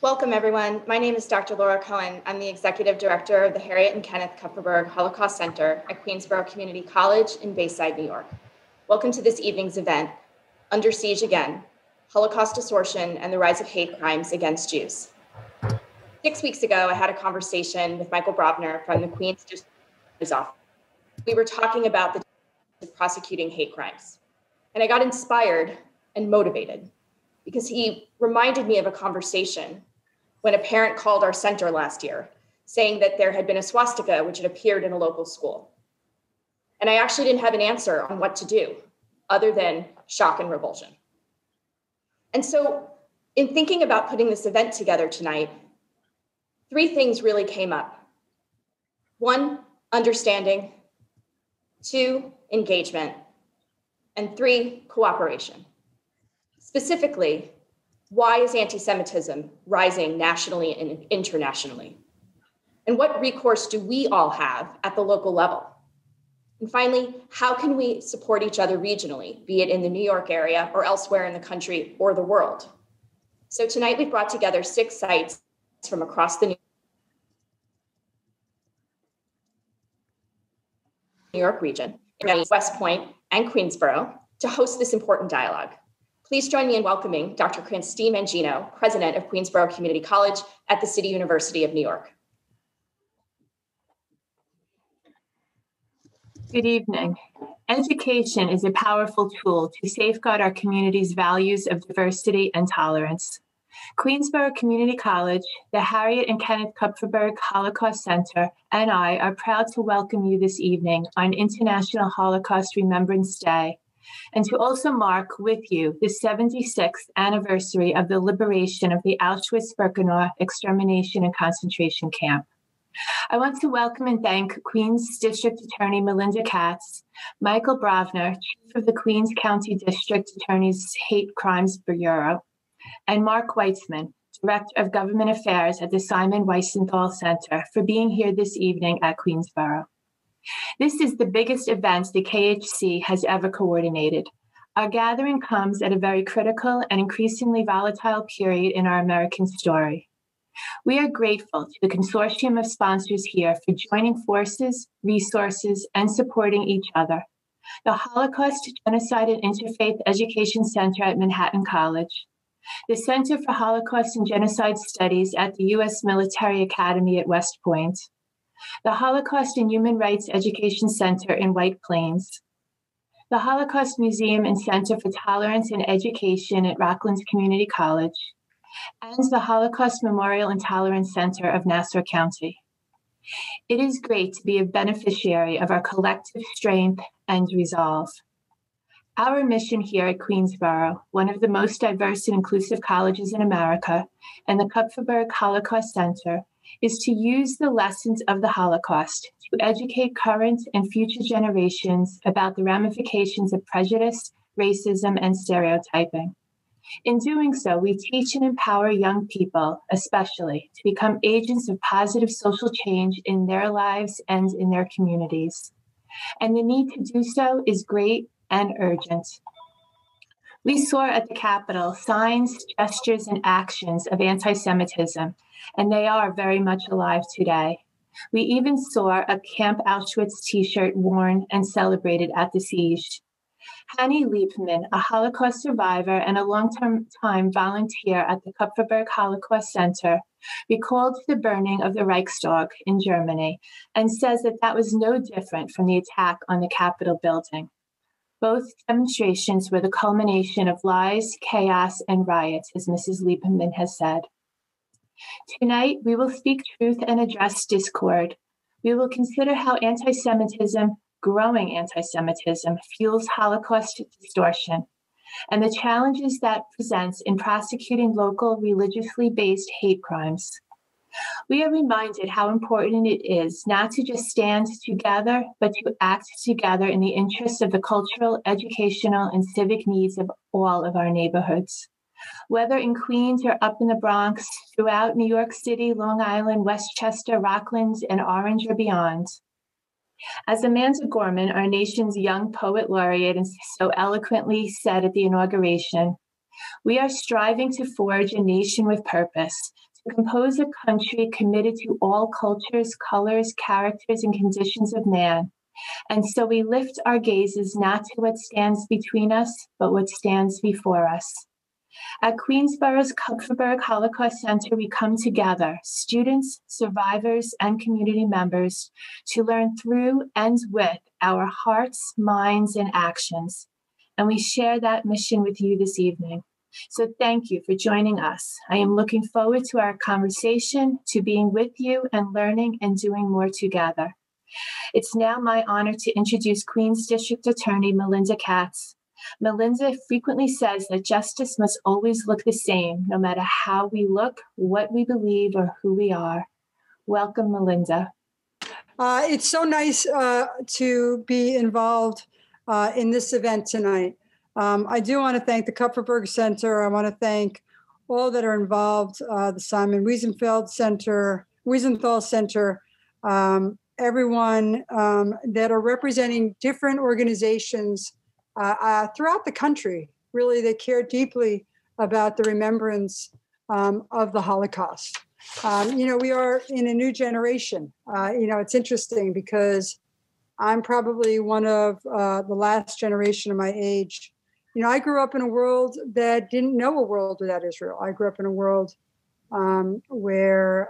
Welcome, everyone. My name is Dr. Laura Cohen. I'm the Executive Director of the Harriet and Kenneth Kupferberg Holocaust Center at Queensborough Community College in Bayside, New York. Welcome to this evening's event, Under Siege Again, Holocaust Distortion and the Rise of Hate Crimes Against Jews. 6 weeks ago, I had a conversation with Michael Brovner from the Queen's District Office. We were talking about the prosecuting hate crimes, and I got inspired and motivated because he reminded me of a conversation when a parent called our center last year saying that there had been a swastika which had appeared in a local school. And I actually didn't have an answer on what to do other than shock and revulsion. And so in thinking about putting this event together tonight, 3 things really came up. 1, understanding. 2, engagement. And 3, cooperation. Specifically, why is anti-Semitism rising nationally and internationally? And what recourse do we all have at the local level? And finally, how can we support each other regionally, be it in the New York area or elsewhere in the country or the world? So tonight we've brought together 6 sites from across the New York region, West Point and Queensborough, to host this important dialogue. Please join me in welcoming Dr. Christine Mangino, President of Queensborough Community College at the City University of New York. Good evening. Education is a powerful tool to safeguard our community's values of diversity and tolerance. Queensborough Community College, the Harriet and Kenneth Kupferberg Holocaust Center, and I are proud to welcome you this evening on International Holocaust Remembrance Day, and to also mark with you the 76th anniversary of the liberation of the Auschwitz-Birkenau extermination and concentration camp. I want to welcome and thank Queens District Attorney Melinda Katz, Michael Brovner, Chief of the Queens County District Attorney's Hate Crimes Bureau, and Mark Weitzman, Director of Government Affairs at the Simon Wiesenthal Center, for being here this evening at Queensborough. This is the biggest event the KHC has ever coordinated. Our gathering comes at a very critical and increasingly volatile period in our American story. We are grateful to the consortium of sponsors here for joining forces, resources, and supporting each other. The Holocaust, Genocide, and Interfaith Education Center at Manhattan College, the Center for Holocaust and Genocide Studies at the U.S. Military Academy at West Point, the Holocaust and Human Rights Education Center in White Plains, the Holocaust Museum and Center for Tolerance and Education at Rockland Community College, and the Holocaust Memorial and Tolerance Center of Nassau County. It is great to be a beneficiary of our collective strength and resolve. Our mission here at Queensborough, one of the most diverse and inclusive colleges in America, and the Kupferberg Holocaust Center, is to use the lessons of the Holocaust to educate current and future generations about the ramifications of prejudice, racism, and stereotyping. In doing so, we teach and empower young people, especially, to become agents of positive social change in their lives and in their communities. And the need to do so is great and urgent. We saw at the Capitol signs, gestures, and actions of anti-Semitism, and they are very much alive today. We even saw a Camp Auschwitz t-shirt worn and celebrated at the siege. Hanny Liebman, a Holocaust survivor and a long-time volunteer at the Kupferberg Holocaust Center, recalled the burning of the Reichstag in Germany and says that that was no different from the attack on the Capitol building. Both demonstrations were the culmination of lies, chaos, and riots, as Mrs. Liebman has said. Tonight, we will speak truth and address discord. We will consider how anti-Semitism, growing anti-Semitism, fuels Holocaust distortion, and the challenges that presents in prosecuting local religiously based hate crimes. We are reminded how important it is not to just stand together, but to act together in the interests of the cultural, educational, and civic needs of all of our neighborhoods. Whether in Queens or up in the Bronx, throughout New York City, Long Island, Westchester, Rockland, and Orange or beyond. As Amanda Gorman, our nation's young poet laureate, and so eloquently said at the inauguration, we are striving to forge a nation with purpose, to compose a country committed to all cultures, colors, characters, and conditions of man. And so we lift our gazes not to what stands between us, but what stands before us. At Queensborough's Kupferberg Holocaust Center, we come together, students, survivors, and community members, to learn through and with our hearts, minds, and actions. And we share that mission with you this evening. So thank you for joining us. I am looking forward to our conversation, to being with you and learning and doing more together. It's now my honor to introduce Queens District Attorney Melinda Katz. Melinda frequently says that justice must always look the same, no matter how we look, what we believe, or who we are. Welcome, Melinda. It's so nice to be involved in this event tonight. I do want to thank the Kupferberg Center. I want to thank all that are involved, the Simon Wiesenthal Center, everyone that are representing different organizations throughout the country. Really, they care deeply about the remembrance of the Holocaust. We are in a new generation. It's interesting because I'm probably one of the last generation of my age. I grew up in a world that didn't know a world without Israel. I grew up in a world where,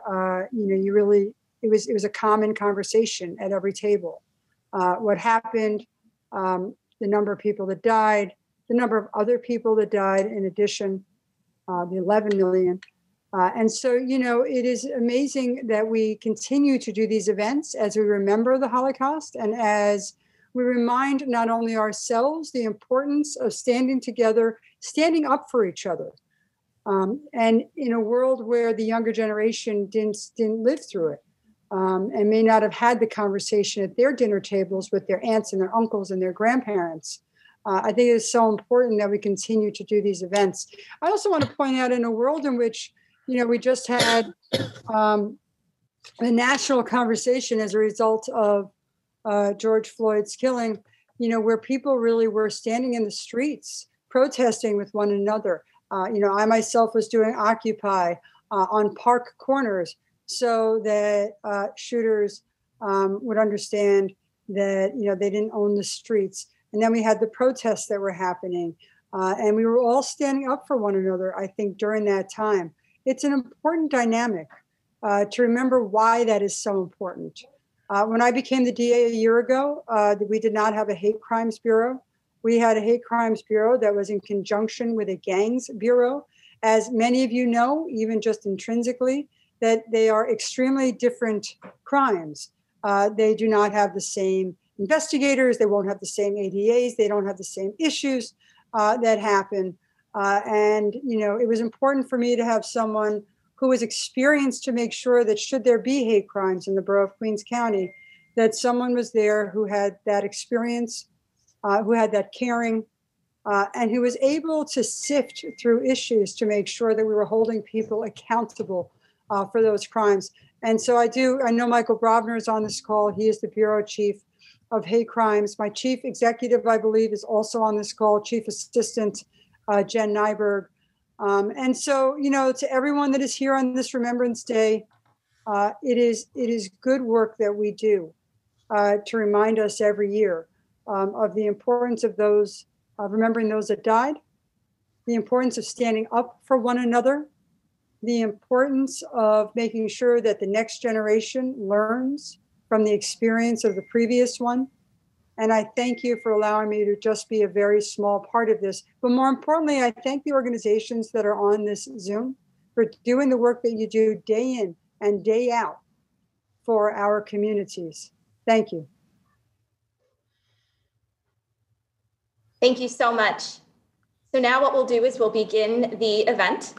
it was a common conversation at every table. What happened, the number of people that died, the number of other people that died in addition, the 11 million. And so, it is amazing that we continue to do these events as we remember the Holocaust and as we remind not only ourselves the importance of standing together, standing up for each other. And in a world where the younger generation didn't live through it and may not have had the conversation at their dinner tables with their aunts and their uncles and their grandparents. I think it is so important that we continue to do these events. I also want to point out in a world in which, we just had a national conversation as a result of George Floyd's killing, where people really were standing in the streets, protesting with one another. I myself was doing Occupy on park corners so that shooters would understand that, they didn't own the streets. And then we had the protests that were happening. And we were all standing up for one another, I think, during that time. It's an important dynamic to remember why that is so important. When I became the DA a year ago, we did not have a hate crimes bureau. We had a hate crimes bureau that was in conjunction with a gangs bureau. As many of you know, even just intrinsically, that they are extremely different crimes. They do not have the same investigators. They won't have the same ADAs. They don't have the same issues that happen. And it was important for me to have someone who was experienced to make sure that should there be hate crimes in the borough of Queens County, that someone was there who had that experience, who had that caring, and who was able to sift through issues to make sure that we were holding people accountable for those crimes. And so I know Michael Brovner is on this call. He is the Bureau Chief of Hate Crimes. My Chief Executive, I believe, is also on this call, Chief Assistant Jen Nyberg. And so, to everyone that is here on this Remembrance Day, it is good work that we do to remind us every year of the importance of those, remembering those that died, the importance of standing up for one another, the importance of making sure that the next generation learns from the experience of the previous one. And I thank you for allowing me to just be a very small part of this. But more importantly, I thank the organizations that are on this Zoom for doing the work that you do day in and day out for our communities. Thank you. Thank you so much. So now what we'll do is we'll begin the event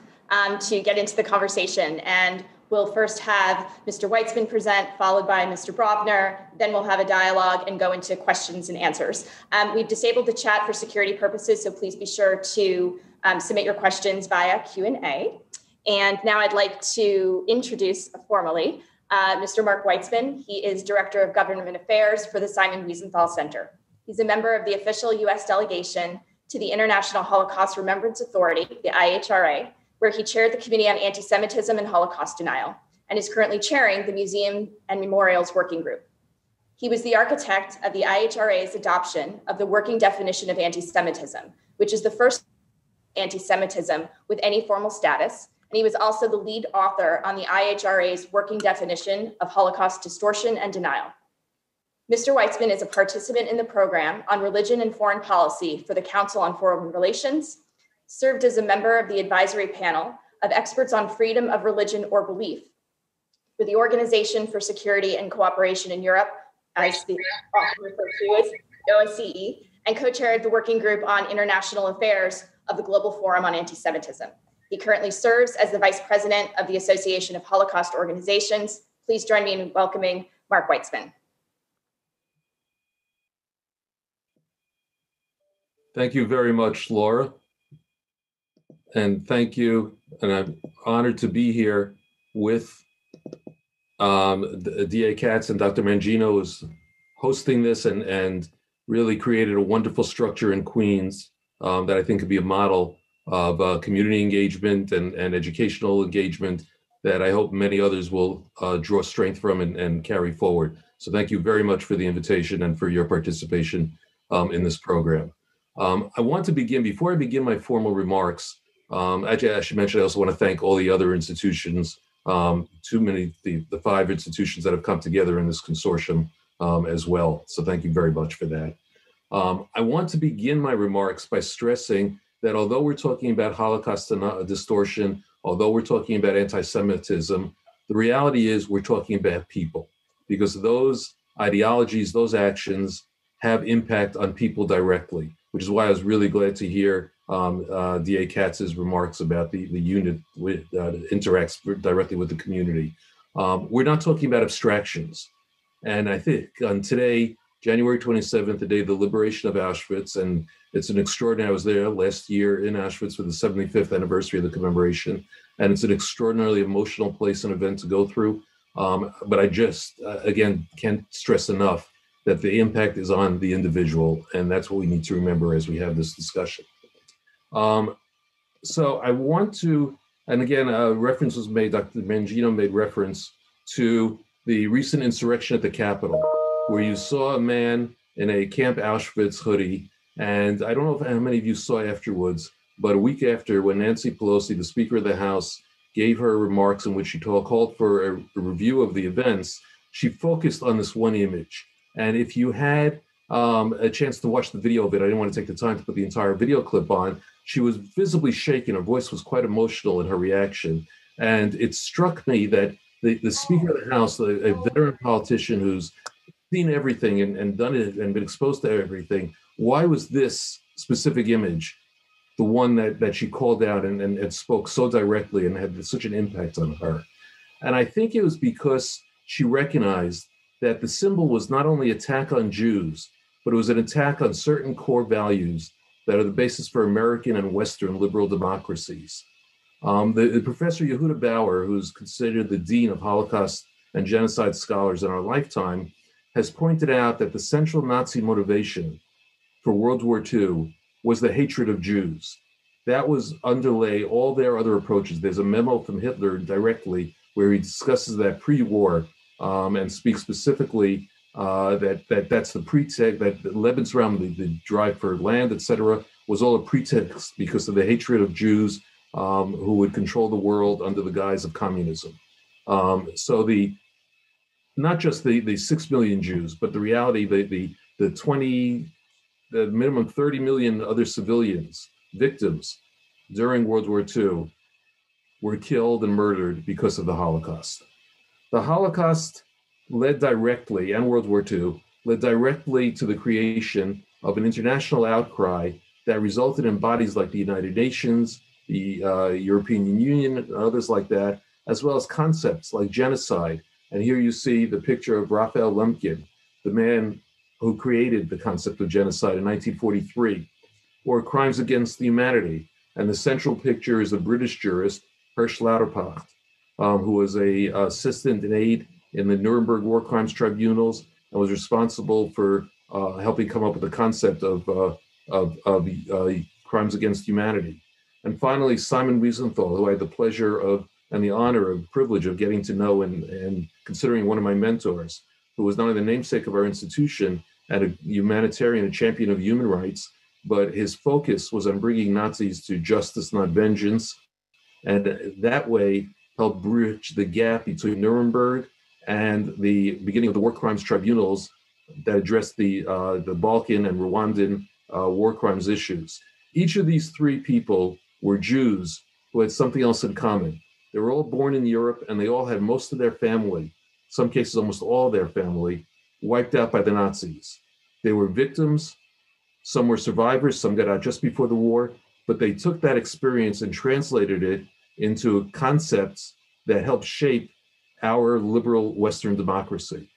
to get into the conversation. And we'll first have Mr. Weitzman present, followed by Mr. Brovner. Then we'll have a dialogue and go into questions and answers. We've disabled the chat for security purposes, so please be sure to submit your questions via Q&A. And now I'd like to introduce formally Mr. Mark Weitzman. He is Director of Government Affairs for the Simon Wiesenthal Center. He's a member of the official U.S. delegation to the International Holocaust Remembrance Authority, the IHRA, where he chaired the Committee on Antisemitism and Holocaust Denial, and is currently chairing the Museum and Memorials Working Group. He was the architect of the IHRA's adoption of the working definition of antisemitism, which is the first antisemitism with any formal status, and he was also the lead author on the IHRA's working definition of Holocaust distortion and denial. Mr. Weitzman is a participant in the program on religion and foreign policy for the Council on Foreign Relations, served as a member of the advisory panel of experts on freedom of religion or belief for the Organization for Security and Cooperation in Europe, as the often referred to as OSCE, and co-chaired the working group on international affairs of the Global Forum on Antisemitism. He currently serves as the vice president of the Association of Holocaust Organizations. Please join me in welcoming Mark Weitzman. Thank you very much, Laura. And thank you, and I'm honored to be here with DA Katz and Dr. Mangino is hosting this and really created a wonderful structure in Queens that I think could be a model of community engagement and educational engagement that I hope many others will draw strength from and carry forward. So thank you very much for the invitation and for your participation in this program. I want to begin, before I begin my formal remarks, actually I should mention I also want to thank all the other institutions, the 5 institutions that have come together in this consortium as well. So thank you very much for that. I want to begin my remarks by stressing that although we're talking about Holocaust distortion, although we're talking about anti-Semitism, the reality is we're talking about people, because those ideologies, those actions have impact on people directly, which is why I was really glad to hear DA Katz's remarks about the unit interacts directly with the community. We're not talking about abstractions. And I think on today, January 27th, the day of the liberation of Auschwitz, and it's an extraordinary, I was there last year in Auschwitz for the 75th anniversary of the commemoration, and it's an extraordinarily emotional place and event to go through. But I just, again, can't stress enough that the impact is on the individual, and that's what we need to remember as we have this discussion. So I want to, and again, reference was made, Dr. Mangino made reference to the recent insurrection at the Capitol, where you saw a man in a Camp Auschwitz hoodie, and I don't know how many of you saw afterwards, but a week after, when Nancy Pelosi, the Speaker of the House, gave her remarks in which she called for a review of the events, she focused on this one image. And if you had a chance to watch the video of it, I didn't want to take the time to put the entire video clip on, she was visibly shaken. Her voice was quite emotional in her reaction. And it struck me that the Speaker of the House, a veteran politician who's seen everything and done it and been exposed to everything, why was this specific image the one that she called out and spoke so directly and had such an impact on her? And I think it was because she recognized that the symbol was not only an attack on Jews, but it was an attack on certain core values that are the basis for American and Western liberal democracies. The Professor Yehuda Bauer, who's considered the dean of Holocaust and genocide scholars in our lifetime, has pointed out that the central Nazi motivation for World War II was the hatred of Jews. That was underlay all their other approaches. There's a memo from Hitler directly where he discusses that pre-war and speaks specifically that's the pretext, that Lebensraum, the drive for land, etc., was all a pretext because of the hatred of Jews who would control the world under the guise of communism. So not just the 6 million Jews, but the reality, the minimum 30 million other civilians, victims during World War II were killed and murdered because of the Holocaust. The Holocaust led directly, and World War II, led directly to the creation of an international outcry that resulted in bodies like the United Nations, the European Union, and others like that, as well as concepts like genocide. And here you see the picture of Raphael Lemkin, the man who created the concept of genocide in 1943, or crimes against humanity. And the central picture is a British jurist, Hirsch Lauterpacht, who was a assistant and aide in the Nuremberg War Crimes Tribunals and was responsible for helping come up with the concept of crimes against humanity. And finally, Simon Wiesenthal, who I had the pleasure of and the honor of privilege of getting to know and considering one of my mentors, who was not only the namesake of our institution and a humanitarian, a champion of human rights, but his focus was on bringing Nazis to justice, not vengeance, and that way helped bridge the gap between Nuremberg and the beginning of the war crimes tribunals that addressed the Balkan and Rwandan war crimes issues. Each of these three people were Jews who had something else in common. They were all born in Europe, and they all had most of their family, some cases almost all their family, wiped out by the Nazis. They were victims, some were survivors, some got out just before the war, but they took that experience and translated it into concepts that helped shape our liberal Western democracy.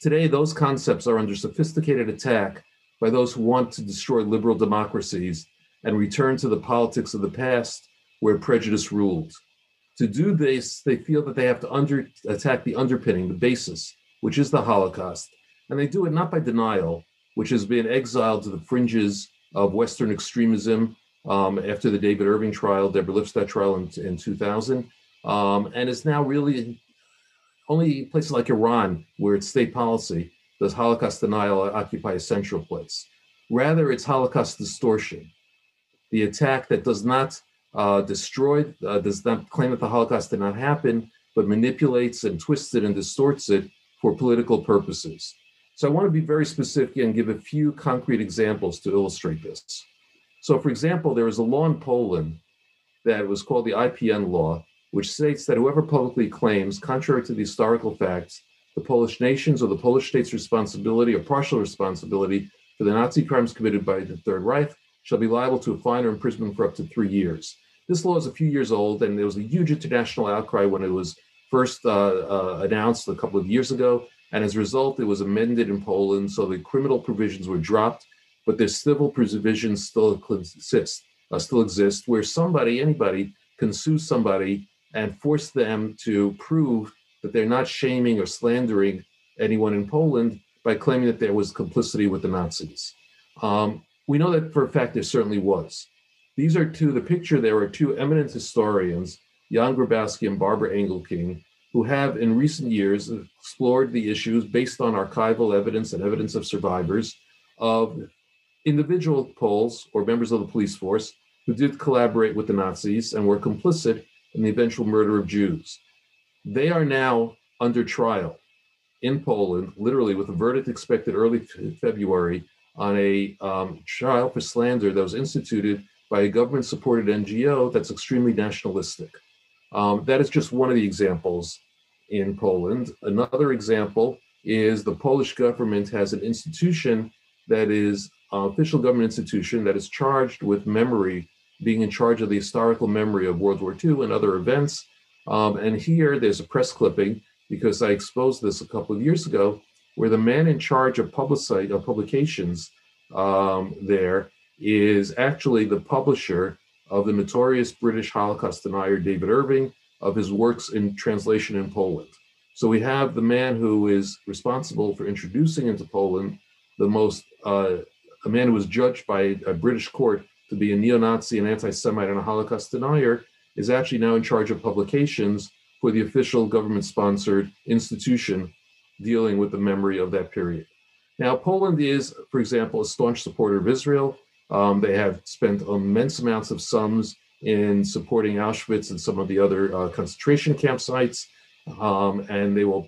Today, those concepts are under sophisticated attack by those who want to destroy liberal democracies and return to the politics of the past where prejudice ruled. To do this, they feel that they have to attack the underpinning, the basis, which is the Holocaust. And they do it not by denial, which has been exiled to the fringes of Western extremism after the David Irving trial, Deborah Lipstadt trial in 2000, and is now really only places like Iran, where it's state policy, does Holocaust denial occupy a central place. Rather, it's Holocaust distortion, the attack that does not destroy, does not claim that the Holocaust did not happen, but manipulates and twists it and distorts it for political purposes. So I want to be very specific and give a few concrete examples to illustrate this. So for example, there is a law in Poland that was called the IPN Law, which states that whoever publicly claims, contrary to the historical facts, the Polish nation's or the Polish state's responsibility or partial responsibility for the Nazi crimes committed by the Third Reich shall be liable to a fine or imprisonment for up to 3 years. This law is a few years old, and there was a huge international outcry when it was first announced a couple of years ago. And as a result, it was amended in Poland, so the criminal provisions were dropped, but the civil provisions still exist, where anybody can sue somebody and force them to prove that they're not shaming or slandering anyone in Poland by claiming that there was complicity with the Nazis. We know that for a fact there certainly was. There are two eminent historians, Jan Grabowski and Barbara Engelking, who have in recent years explored the issues based on archival evidence and evidence of survivors of individual Poles or members of the police force who did collaborate with the Nazis and were complicit in the eventual murder of Jews. They are now under trial in Poland, literally with a verdict expected early February on a trial for slander that was instituted by a government-supported NGO that's extremely nationalistic. That is just one of the examples in Poland. Another example is the Polish government has an institution that is an official government institution that is charged with being in charge of the historical memory of World War II and other events. And here there's a press clipping, because I exposed this a couple of years ago, where the man in charge of publications there is actually the publisher of the notorious British Holocaust denier David Irving, of his works in translation in Poland. So we have the man who is responsible for introducing into Poland a man who was judged by a British court to be a neo-Nazi, an anti-Semite, and a Holocaust denier, is actually now in charge of publications for the official government-sponsored institution dealing with the memory of that period. Now, Poland is, for example, a staunch supporter of Israel. They have spent immense amounts of sums in supporting Auschwitz and some of the other concentration camp sites, and they will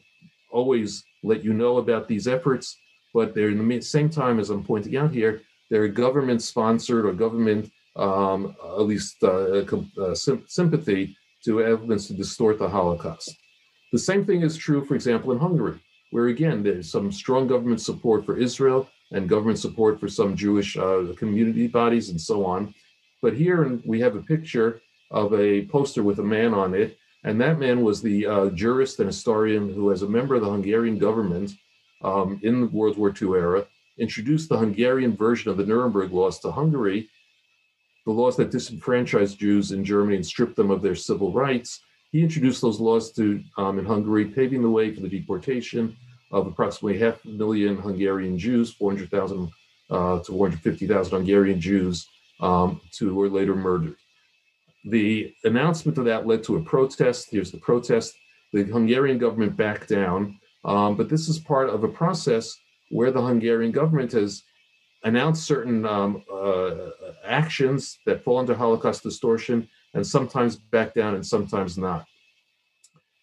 always let you know about these efforts, but they're in the same time, as I'm pointing out here, they're government-sponsored or government, at least sympathy to elements to distort the Holocaust. The same thing is true, for example, in Hungary, where again, there's some strong government support for Israel and government support for some Jewish community bodies and so on. But here we have a picture of a poster with a man on it, and that man was the jurist and historian who, as a member of the Hungarian government in the World War II era, introduced the Hungarian version of the Nuremberg laws to Hungary, the laws that disenfranchised Jews in Germany and stripped them of their civil rights. He introduced those laws in Hungary, paving the way for the deportation of approximately 500,000 Hungarian Jews, 400,000 to 450,000 Hungarian Jews who were later murdered. The announcement of that led to a protest. Here's the protest. The Hungarian government backed down, but this is part of a process where the Hungarian government has announced certain actions that fall under Holocaust distortion and sometimes back down and sometimes not.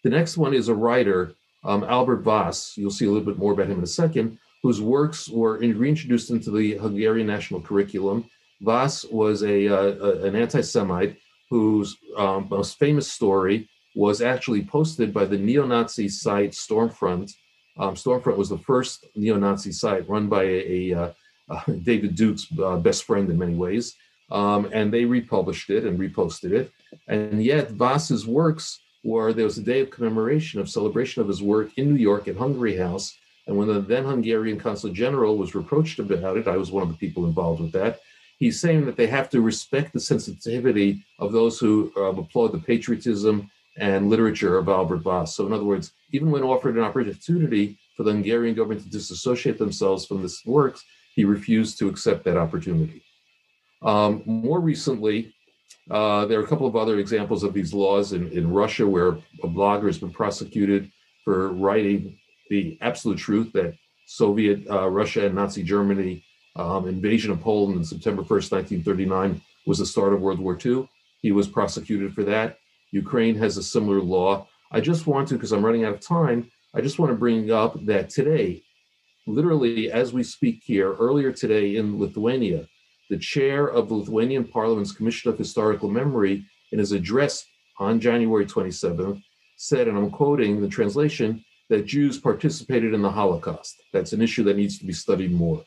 The next one is a writer, Albert Voss. You'll see a little bit more about him in a second, whose works were reintroduced into the Hungarian national curriculum. Voss was an anti-Semite whose most famous story was actually posted by the neo-Nazi site Stormfront. Stormfront was the first neo-Nazi site run by David Duke's best friend in many ways, and they republished it and reposted it. And yet Voss's works there was a day of commemoration, of celebration of his work in New York at Hungary House. And when the then Hungarian Consul General was reproached about it, I was one of the people involved with that, he's saying that they have to respect the sensitivity of those who applaud the patriotism and literature of Albert Voss. So in other words, even when offered an opportunity for the Hungarian government to disassociate themselves from this works, he refused to accept that opportunity. More recently, there are a couple of other examples of these laws in Russia, where a blogger has been prosecuted for writing the absolute truth that Soviet Russia and Nazi Germany invasion of Poland on September 1st, 1939 was the start of World War II. He was prosecuted for that. Ukraine has a similar law. I just want to, because I'm running out of time, I just want to bring up that today, literally as we speak here, earlier today in Lithuania, the chair of the Lithuanian Parliament's Commission of Historical Memory, in his address on January 27th, said, and I'm quoting the translation, that Jews participated in the Holocaust. That's an issue that needs to be studied more.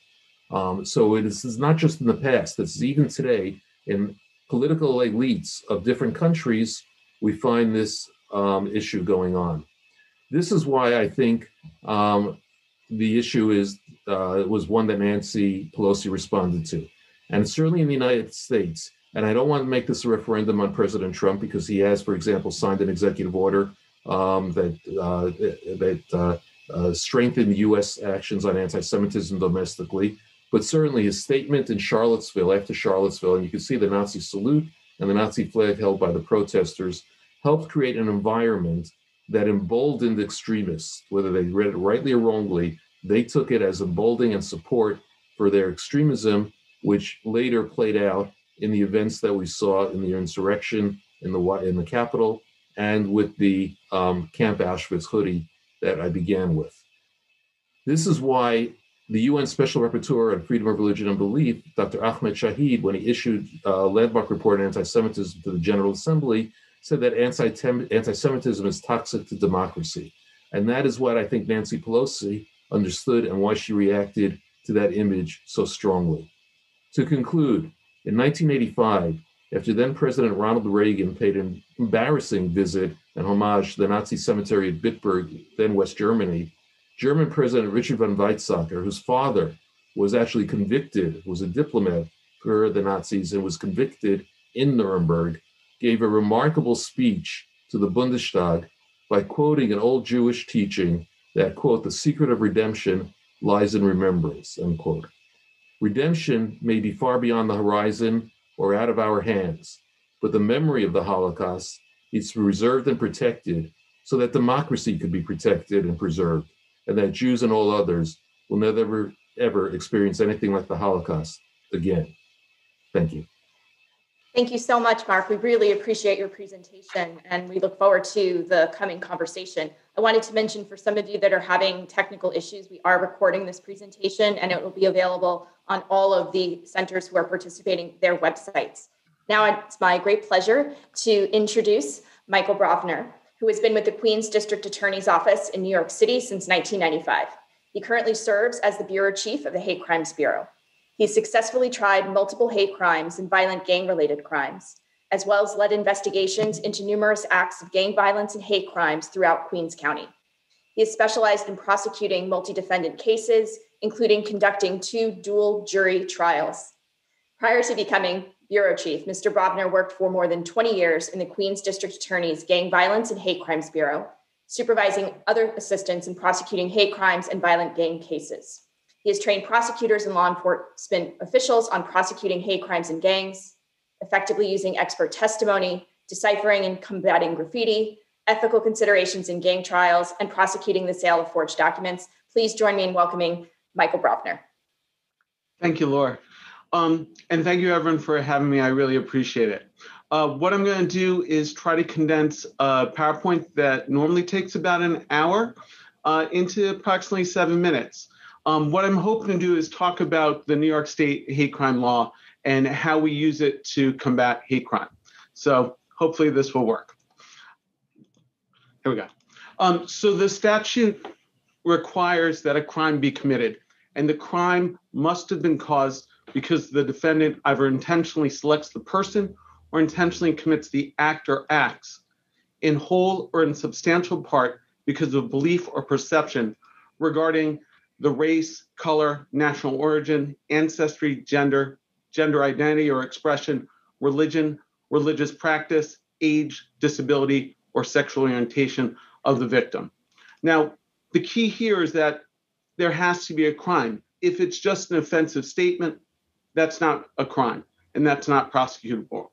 So this is not just in the past, this is even today in political elites of different countries, we find this issue going on. This is why I think the issue was one that Nancy Pelosi responded to. And certainly in the United States, and I don't want to make this a referendum on President Trump because he has, for example, signed an executive order that strengthened U.S. actions on anti-Semitism domestically. But certainly his statement in Charlottesville, after Charlottesville, and you can see the Nazi salute and the Nazi flag held by the protesters, helped create an environment that emboldened extremists, whether they read it rightly or wrongly. They took it as emboldening and support for their extremism, which later played out in the events that we saw in the insurrection in the Capitol and with the Camp Auschwitz hoodie that I began with. This is why the UN Special Rapporteur on Freedom of Religion and Belief, Dr. Ahmed Shahid, when he issued a landmark report on anti-Semitism to the General Assembly, said that anti-Semitism is toxic to democracy. And that is what I think Nancy Pelosi understood and why she reacted to that image so strongly. To conclude, in 1985, after then President Ronald Reagan paid an embarrassing visit and homage to the Nazi cemetery at Bitburg, then West Germany, German President Richard von Weizsäcker, whose father was actually convicted, was a diplomat for the Nazis and was convicted in Nuremberg, gave a remarkable speech to the Bundestag by quoting an old Jewish teaching that, quote, the secret of redemption lies in remembrance, unquote. Redemption may be far beyond the horizon or out of our hands, but the memory of the Holocaust is preserved and protected so that democracy could be protected and preserved, and that Jews and all others will never, ever experience anything like the Holocaust again. Thank you. Thank you so much, Mark. We really appreciate your presentation, and we look forward to the coming conversation. I wanted to mention for some of you that are having technical issues, we are recording this presentation, and it will be available on all of the centers who are participating, their websites. Now it's my great pleasure to introduce Michael Brovner, who has been with the Queens District Attorney's Office in New York City since 1995. He currently serves as the Bureau Chief of the Hate Crimes Bureau. He successfully tried multiple hate crimes and violent gang-related crimes, as well as led investigations into numerous acts of gang violence and hate crimes throughout Queens County. He is specialized in prosecuting multi-defendant cases, including conducting 2 dual jury trials. Prior to becoming Bureau Chief, Mr. Brovner worked for more than 20 years in the Queens District Attorney's Gang Violence and Hate Crimes Bureau, supervising other assistants in prosecuting hate crimes and violent gang cases. He has trained prosecutors and law enforcement officials on prosecuting hate crimes and gangs, effectively using expert testimony, deciphering and combating graffiti, ethical considerations in gang trials, and prosecuting the sale of forged documents. Please join me in welcoming Michael Brovner. Thank you, Laura. And thank you, everyone, for having me. I really appreciate it. What I'm going to do is try to condense a PowerPoint that normally takes about an hour into approximately 7 minutes. What I'm hoping to do is talk about the New York State hate crime law and how we use it to combat hate crime. So hopefully this will work. Here we go. So the statute requires that a crime be committed, and the crime must have been caused because the defendant either intentionally selects the person or intentionally commits the act or acts in whole or in substantial part because of belief or perception regarding the race, color, national origin, ancestry, gender identity or expression, religion, religious practice, age, disability, or sexual orientation of the victim. Now, the key here is that there has to be a crime. If it's just an offensive statement, that's not a crime, and that's not prosecutable.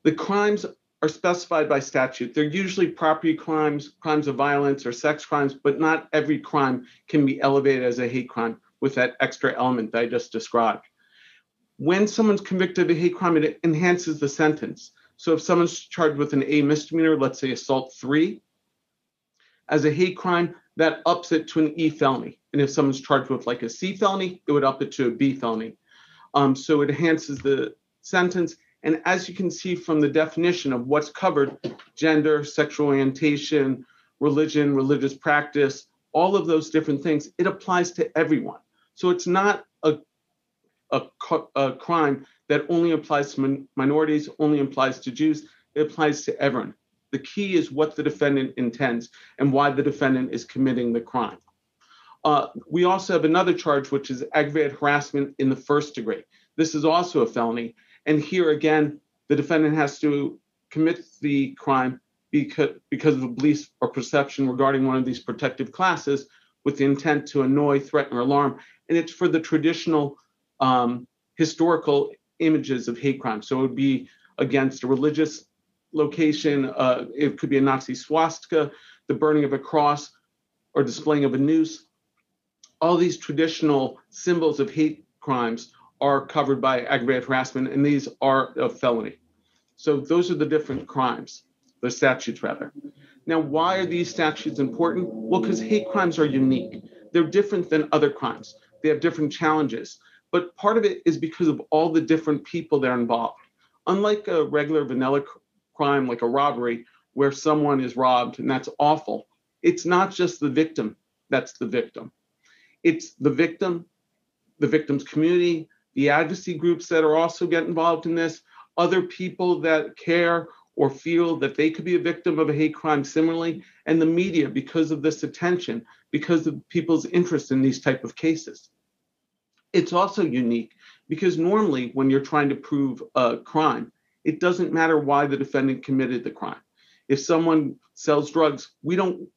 The crimes are specified by statute. They're usually property crimes, crimes of violence, or sex crimes, but not every crime can be elevated as a hate crime with that extra element that I just described. When someone's convicted of a hate crime, it enhances the sentence. So if someone's charged with an A misdemeanor, let's say assault 3, as a hate crime, that ups it to an E felony. And if someone's charged with like a C felony, it would up it to a B felony. So it enhances the sentence. And as you can see from the definition of what's covered, gender, sexual orientation, religion, religious practice, all of those different things, it applies to everyone. So it's not a crime that only applies to minorities, only applies to Jews. It applies to everyone. The key is what the defendant intends and why the defendant is committing the crime. We also have another charge, which is aggravated harassment in the first degree. This is also a felony. And here again, the defendant has to commit the crime because of a belief or perception regarding one of these protective classes with the intent to annoy, threaten, or alarm. And it's for the traditional historical images of hate crime. So it would be against a religious location. It could be a Nazi swastika, the burning of a cross, or displaying of a noose. All these traditional symbols of hate crimes are covered by aggravated harassment, and these are a felony. So those are the different crimes, the statutes rather. Now, why are these statutes important? Well, because hate crimes are unique. They're different than other crimes. They have different challenges. But part of it is because of all the different people that are involved. Unlike a regular vanilla crime like a robbery, where someone is robbed and that's awful, it's not just the victim that's the victim. It's the victim, the victim's community, the advocacy groups that are also get involved in this, other people that care or feel that they could be a victim of a hate crime similarly, and the media because of this attention, because of people's interest in these type of cases. It's also unique because normally when you're trying to prove a crime, it doesn't matter why the defendant committed the crime. If someone sells drugs, we don't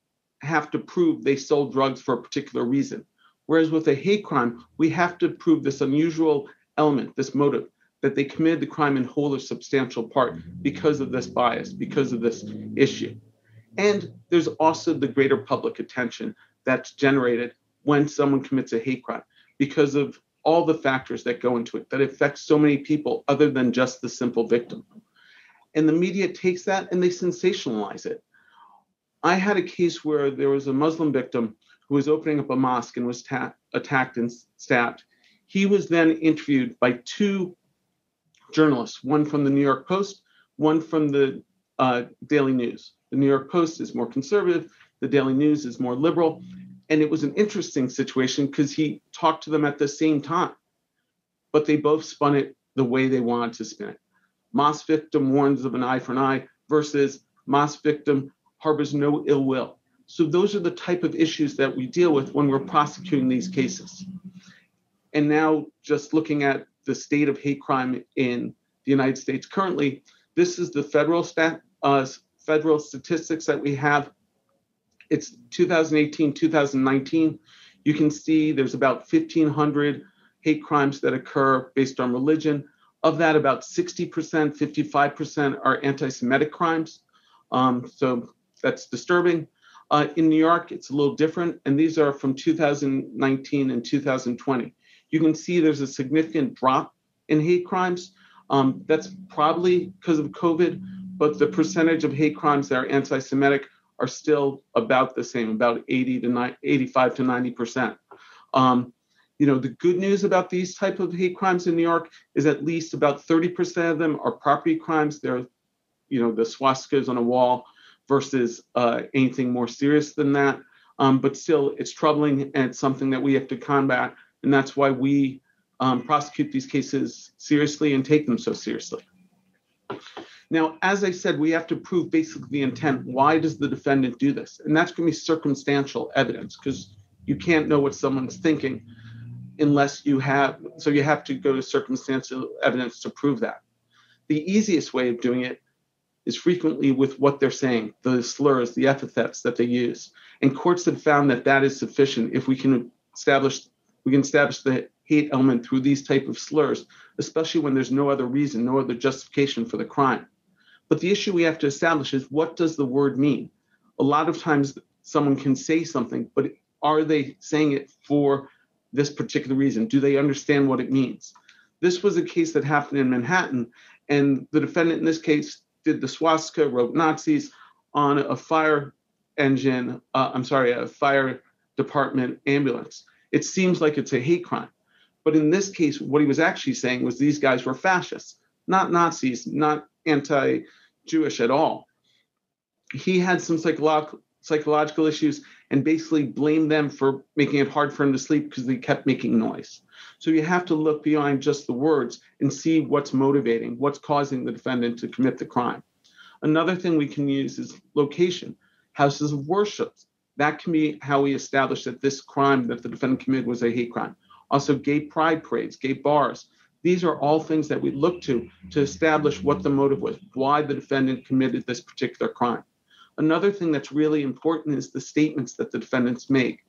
have to prove they sold drugs for a particular reason. Whereas with a hate crime, we have to prove this unusual element, this motive, that they committed the crime in whole or substantial part because of this bias, because of this issue. And there's also the greater public attention that's generated when someone commits a hate crime because of all the factors that go into it that affect so many people other than just the simple victim. And the media takes that and they sensationalize it. I had a case where there was a Muslim victim who was opening up a mosque and was attacked and stabbed. He was then interviewed by 2 journalists, one from the New York Post, one from the Daily News. The New York Post is more conservative, the Daily News is more liberal. And it was an interesting situation because he talked to them at the same time, but they both spun it the way they wanted to spin it. Mosque victim warns of an eye for an eye versus mosque victim harbors no ill will. So those are the type of issues that we deal with when we're prosecuting these cases. And now just looking at the state of hate crime in the United States currently, this is the federal statistics that we have. It's 2018, 2019. You can see there's about 1,500 hate crimes that occur based on religion. Of that, about 60%, 55% are anti-Semitic crimes. So that's disturbing. In New York, it's a little different, and these are from 2019 and 2020. You can see there's a significant drop in hate crimes. That's probably because of COVID, but the percentage of hate crimes that are anti-Semitic are still about the same, about 85 to 90%. The good news about these type of hate crimes in New York is at least about 30% of them are property crimes. They're, the swastikas on a wall versus anything more serious than that. But still, it's troubling, and it's something that we have to combat. And that's why we prosecute these cases seriously and take them so seriously. Now, as I said, we have to prove basically the intent. Why does the defendant do this? And that's going to be circumstantial evidence, because you can't know what someone's thinking unless you have to go to circumstantial evidence to prove that. The easiest way of doing it is frequently with what they're saying, the slurs, the epithets that they use. And courts have found that that is sufficient if we can establish the hate element through these type of slurs, especially when there's no other reason, no other justification for the crime. But the issue we have to establish is, what does the word mean? A lot of times someone can say something, but are they saying it for this particular reason? Do they understand what it means? This was a case that happened in Manhattan, and the defendant in this case did the swastika, wrote Nazis on a fire department ambulance. It seems like it's a hate crime. But in this case, what he was actually saying was these guys were fascists, not Nazis, not anti-Jewish at all. He had some psychological issues and basically blamed them for making it hard for him to sleep because they kept making noise. So you have to look beyond just the words and see what's motivating, what's causing the defendant to commit the crime. Another thing we can use is location, houses of worship. That can be how we establish that this crime that the defendant committed was a hate crime. Also, gay pride parades, gay bars. These are all things that we look to establish what the motive was, why the defendant committed this particular crime. Another thing that's really important is the statements that the defendants make.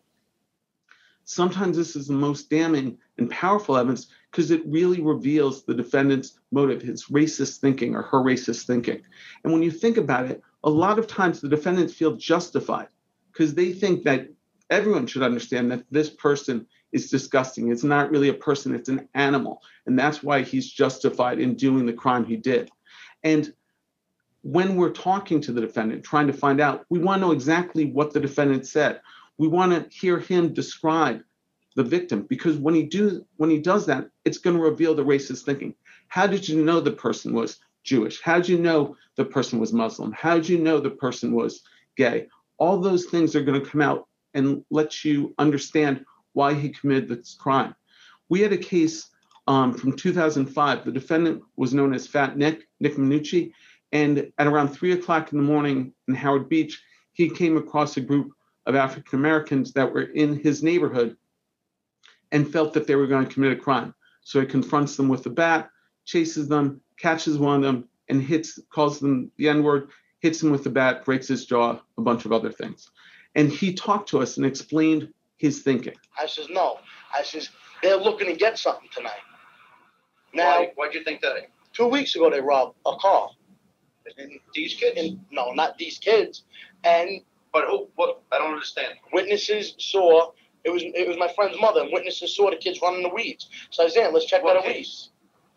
Sometimes this is the most damning and powerful evidence because it really reveals the defendant's motive, his racist thinking or her racist thinking. And when you think about it, a lot of times the defendants feel justified because they think that everyone should understand that this person is disgusting. It's not really a person, it's an animal. And that's why he's justified in doing the crime he did. And when we're talking to the defendant, trying to find out, we want to know exactly what the defendant said. We want to hear him describe the victim, because when he does that, it's going to reveal the racist thinking. How did you know the person was Jewish? How did you know the person was Muslim? How did you know the person was gay? All those things are going to come out and let you understand why he committed this crime. We had a case from 2005. The defendant was known as Fat Nick Minucci. And at around 3 o'clock in the morning in Howard Beach, he came across a group of African Americans that were in his neighborhood and felt that they were going to commit a crime. So he confronts them with a bat, chases them, catches one of them, and calls them the N-word, hits him with the bat, breaks his jaw, a bunch of other things. And he talked to us and explained his thinking. I says, no. I says, they're looking to get something tonight. Now, why'd you think that? 2 weeks ago, they robbed a car. And these kids? No, not these kids. And but who? What? I don't understand. Witnesses saw it was my friend's mother, and witnesses saw the kids running the weeds. So I said, let's check that out.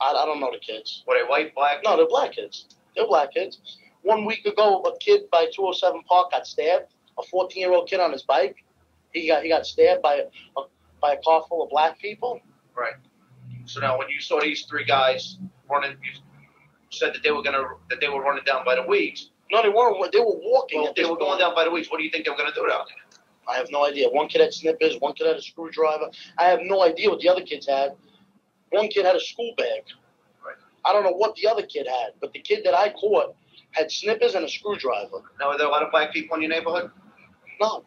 I don't know the kids. Were they white, black? No, they're black kids. They're black kids. 1 week ago, a kid by 207 Park got stabbed. A 14-year-old kid on his bike. He got stabbed by a car full of black people. Right. So now, when you saw these three guys running, you said that they were running down by the weeds. No, they weren't. They were walking. Well, they were going down by the weeds. What do you think they were going to do down there? I have no idea. One kid had snippers. One kid had a screwdriver. I have no idea what the other kids had. One kid had a school bag. Right. I don't know what the other kid had, but the kid that I caught had snippers and a screwdriver. Now, are there a lot of black people in your neighborhood? No.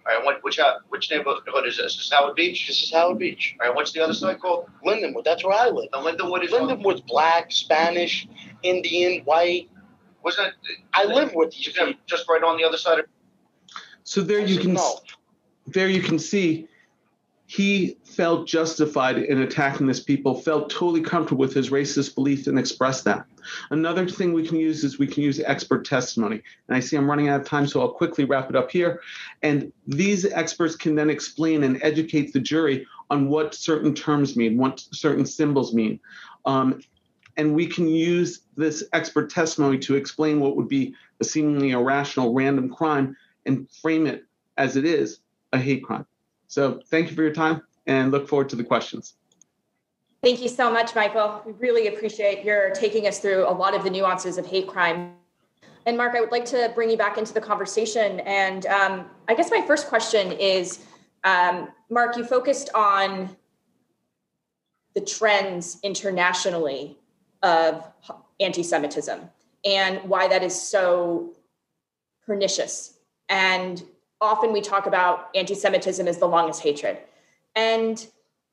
All right, which neighborhood is this? Is this Howard Beach? This is Howard Beach. All right, what's the other side called? Lindenwood. That's where I live. Now, Lindenwood's black, Spanish, Indian, white. Wasn't it? I live with these people. Just right on the other side of. So there you can see he felt justified in attacking this people, felt totally comfortable with his racist belief and expressed that. Another thing we can use is we can use expert testimony. And I see I'm running out of time, so I'll quickly wrap it up here. And these experts can then explain and educate the jury on what certain terms mean, what certain symbols mean. And we can use this expert testimony to explain what would be a seemingly irrational random crime and frame it as it is, a hate crime. So thank you for your time and look forward to the questions. Thank you so much, Michael. We really appreciate your taking us through a lot of the nuances of hate crime. And Mark, I would like to bring you back into the conversation. And I guess my first question is, Mark, you focused on the trends internationally of anti-Semitism and why that is so pernicious. And often we talk about anti-Semitism as the longest hatred. And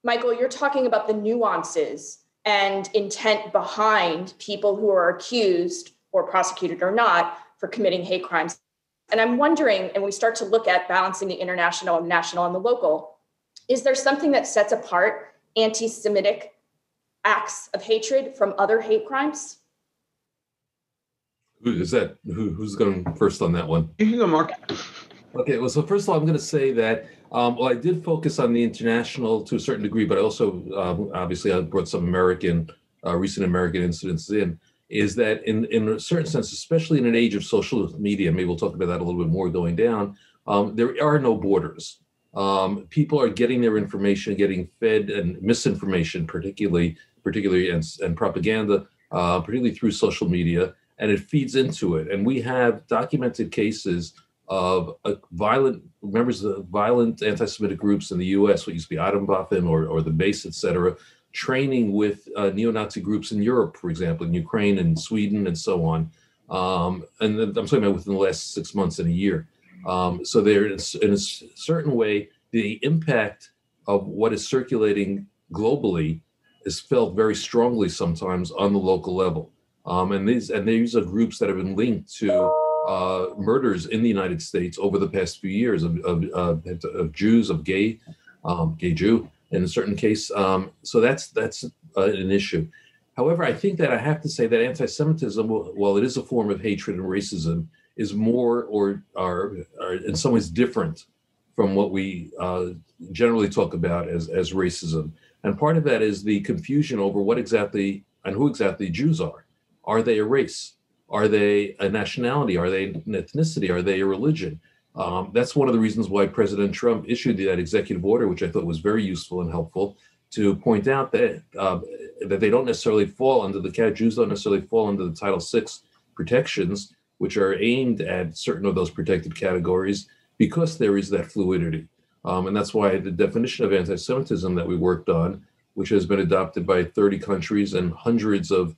Michael, you're talking about the nuances and intent behind people who are accused or prosecuted or not for committing hate crimes. And I'm wondering, and we start to look at balancing the international and national and the local, is there something that sets apart anti-Semitic acts of hatred from other hate crimes? Who's going first on that one? You can go, Mark. Okay, well, so first of all, I'm going to say that, well, I did focus on the international to a certain degree, but also, obviously, I brought some recent American incidents in, is that in a certain sense, especially in an age of social media, maybe we'll talk about that a little bit more going down, there are no borders. People are getting their information, getting fed and misinformation, particularly and propaganda, particularly through social media, and it feeds into it. And we have documented cases of members of violent anti-Semitic groups in the U.S., what used to be Atomwaffen or the base, et cetera, training with neo-Nazi groups in Europe, for example, in Ukraine and Sweden and so on. And I'm talking about within the last 6 months and a year. So there is, in a certain way, the impact of what is circulating globally is felt very strongly sometimes on the local level. And these are groups that have been linked to murders in the United States over the past few years of Jews, of gay Jew in a certain case. So that's an issue. However, I think that I have to say that anti-Semitism, while it is a form of hatred and racism, is more or are in some ways different from what we generally talk about as racism. And part of that is the confusion over what exactly and who exactly Jews are. Are they a race? Are they a nationality? Are they an ethnicity? Are they a religion? That's one of the reasons why President Trump issued that executive order, which I thought was very useful and helpful, to point out that that they don't necessarily fall under Jews don't necessarily fall under the Title VI protections, which are aimed at certain of those protected categories, because there is that fluidity. And that's why the definition of anti-Semitism that we worked on, which has been adopted by 30 countries and hundreds of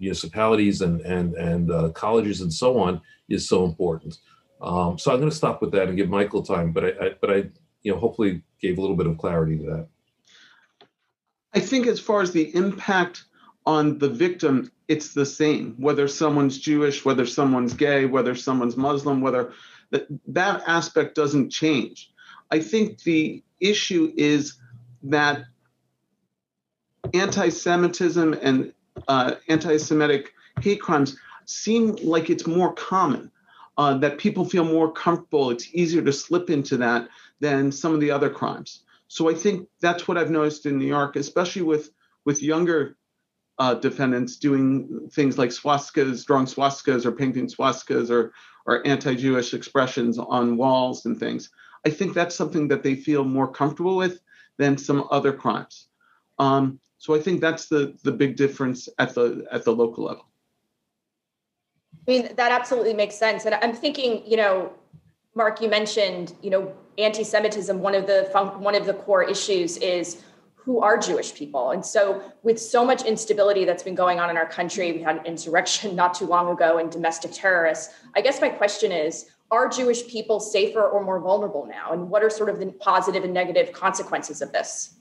municipalities and colleges and so on, is so important. So I'm going to stop with that and give Michael time, but I hopefully gave a little bit of clarity to that. I think as far as the impact on the victim, it's the same, whether someone's Jewish, whether someone's gay, whether someone's Muslim, whether that aspect doesn't change. I think the issue is that anti-Semitism and anti-Semitic hate crimes seem like it's more common, that people feel more comfortable. It's easier to slip into that than some of the other crimes. So I think that's what I've noticed in New York, especially with younger defendants doing things like swastikas, drawing swastikas or painting swastikas or anti-Jewish expressions on walls and things. I think that's something that they feel more comfortable with than some other crimes. So I think that's the big difference at the local level. I mean, that absolutely makes sense. And I'm thinking, Mark, you mentioned, anti-Semitism. One of the core issues is who are Jewish people. And so with so much instability that's been going on in our country, we had an insurrection not too long ago and domestic terrorists. I guess my question is, are Jewish people safer or more vulnerable now? And what are sort of the positive and negative consequences of this?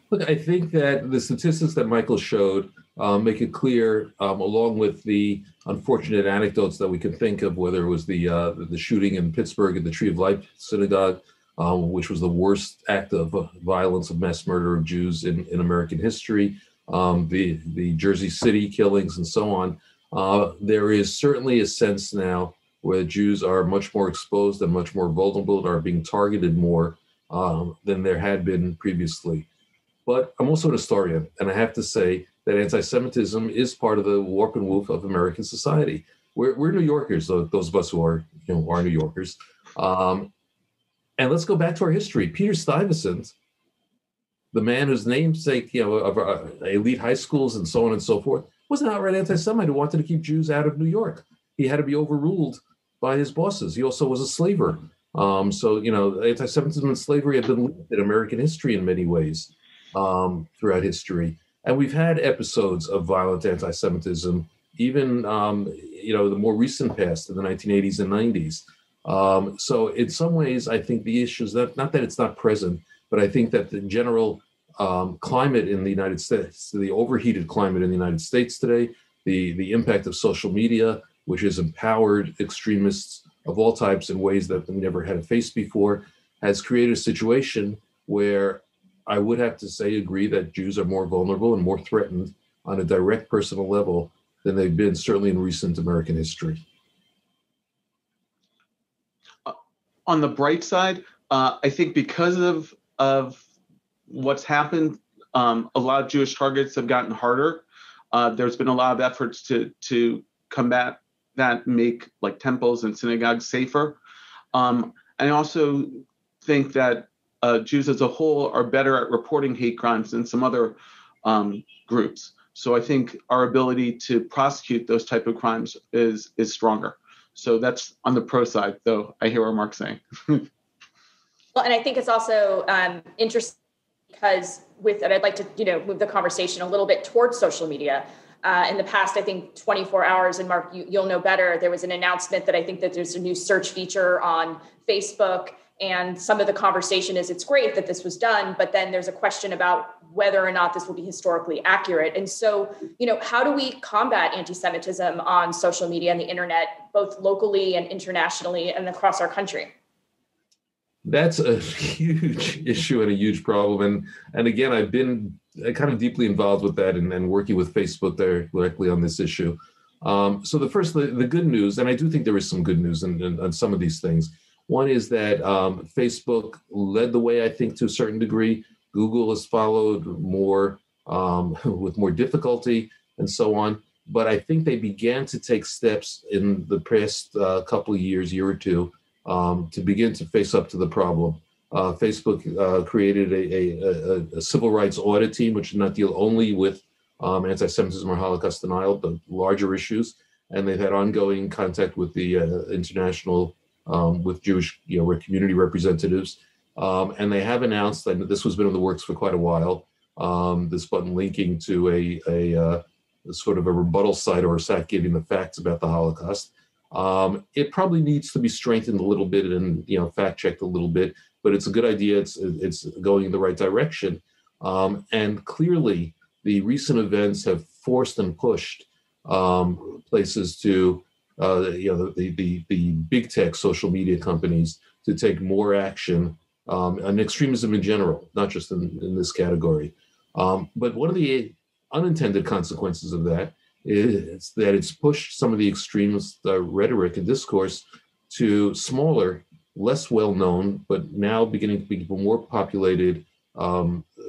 Look, I think that the statistics that Michael showed make it clear, along with the unfortunate anecdotes that we can think of, whether it was the shooting in Pittsburgh at the Tree of Life Synagogue, which was the worst act of violence of mass murder of Jews in American history, the Jersey City killings and so on. There is certainly a sense now where Jews are much more exposed and much more vulnerable and are being targeted more than there had been previously. But I'm also an historian, and I have to say that anti-Semitism is part of the warp and woof of American society. We're New Yorkers, those of us who are New Yorkers. And let's go back to our history. Peter Stuyvesant, the man whose namesake, of elite high schools and so on and so forth, was an outright anti-Semite who wanted to keep Jews out of New York. He had to be overruled by his bosses. He also was a slaver. So anti-Semitism and slavery have been linked in American history in many ways throughout history. And we've had episodes of violent anti-Semitism, even the more recent past in the 1980s and 90s. So in some ways, I think the issue is not that it's not present, but I think that the general climate in the United States, the overheated climate in the United States today, the impact of social media, which has empowered extremists of all types in ways that we never had to face before, has created a situation where I would have to say, agree that Jews are more vulnerable and more threatened on a direct personal level than they've been certainly in recent American history. On the bright side, I think because of what's happened, a lot of Jewish targets have gotten harder. There's been a lot of efforts to combat that, make like temples and synagogues safer. And I also think that Jews as a whole are better at reporting hate crimes than some other groups. So I think our ability to prosecute those type of crimes is stronger. So that's on the pro side, though I hear what Mark's saying. Well, and I think it's also interesting because I'd like to move the conversation a little bit towards social media. In the past, I think 24 hours, and Mark, you'll know better, there was an announcement that I think that there's a new search feature on Facebook. And some of the conversation is it's great that this was done, but then there's a question about whether or not this will be historically accurate. And so, how do we combat anti-Semitism on social media and the internet, both locally and internationally and across our country? That's a huge issue and a huge problem. And again, I've been kind of deeply involved with that and working with Facebook there directly on this issue. So the good news, and I do think there is some good news on some of these things. One is that Facebook led the way, I think, to a certain degree. Google has followed more with more difficulty and so on. But I think they began to take steps in the past couple of year or two, to begin to face up to the problem. Facebook created a civil rights audit team, which did not deal only with anti-Semitism or Holocaust denial, but larger issues. And they've had ongoing contact with the international, with Jewish community representatives. And they have announced, and this has been in the works for quite a while, this button linking to a sort of a rebuttal site or a site giving the facts about the Holocaust. It probably needs to be strengthened a little bit and fact-checked a little bit, but it's a good idea. It's going in the right direction. And clearly, the recent events have forced and pushed places to, the big tech social media companies to take more action on extremism in general, not just in this category. But one of the unintended consequences of that is that it's pushed some of the extremist rhetoric and discourse to smaller, less well-known, but now beginning to be more populated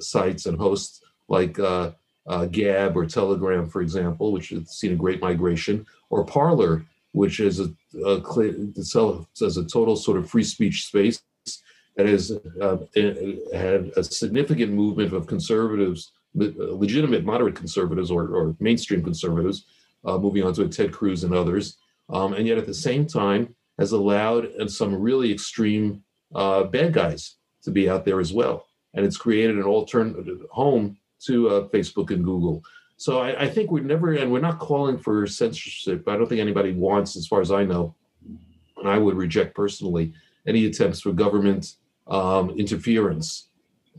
sites and hosts like Gab or Telegram, for example, which has seen a great migration, or Parler, which is a total sort of free speech space that has had a significant movement of conservatives, legitimate moderate conservatives or mainstream conservatives, moving on to Ted Cruz and others, and yet at the same time has allowed some really extreme bad guys to be out there as well. And it's created an alternative home to Facebook and Google. So I think we're not calling for censorship. I don't think anybody wants, as far as I know, and I would reject personally, any attempts for government interference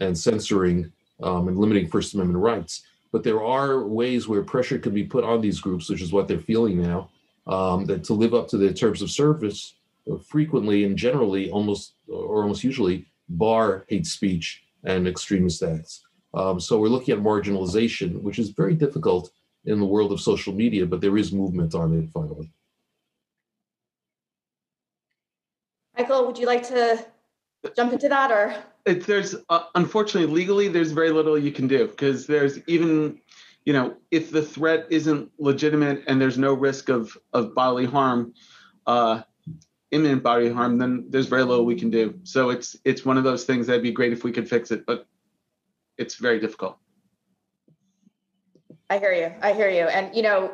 and censoring and limiting First Amendment rights. But there are ways where pressure can be put on these groups, which is what they're feeling now, that to live up to their terms of service frequently and generally, almost usually, bar hate speech and extremist acts. So we're looking at marginalization, which is very difficult in the world of social media, but there is movement on it finally. Michael, would you like to jump into that, or? There's unfortunately, legally, there's very little you can do, because there's even, if the threat isn't legitimate and there's no risk of bodily harm, imminent bodily harm, then there's very little we can do. So it's one of those things that'd be great if we could fix it, but it's very difficult. I hear you. And,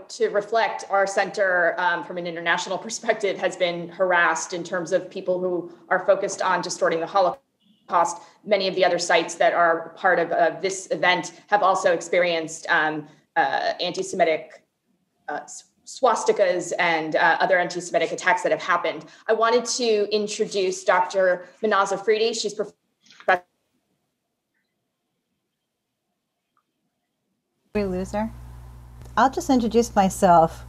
to reflect, our center from an international perspective has been harassed in terms of people who are focused on distorting the Holocaust. Many of the other sites that are part of this event have also experienced anti-Semitic swastikas and other anti-Semitic attacks that have happened. I wanted to introduce Dr. Manaza Fredy. She's We lose her. I'll just introduce myself.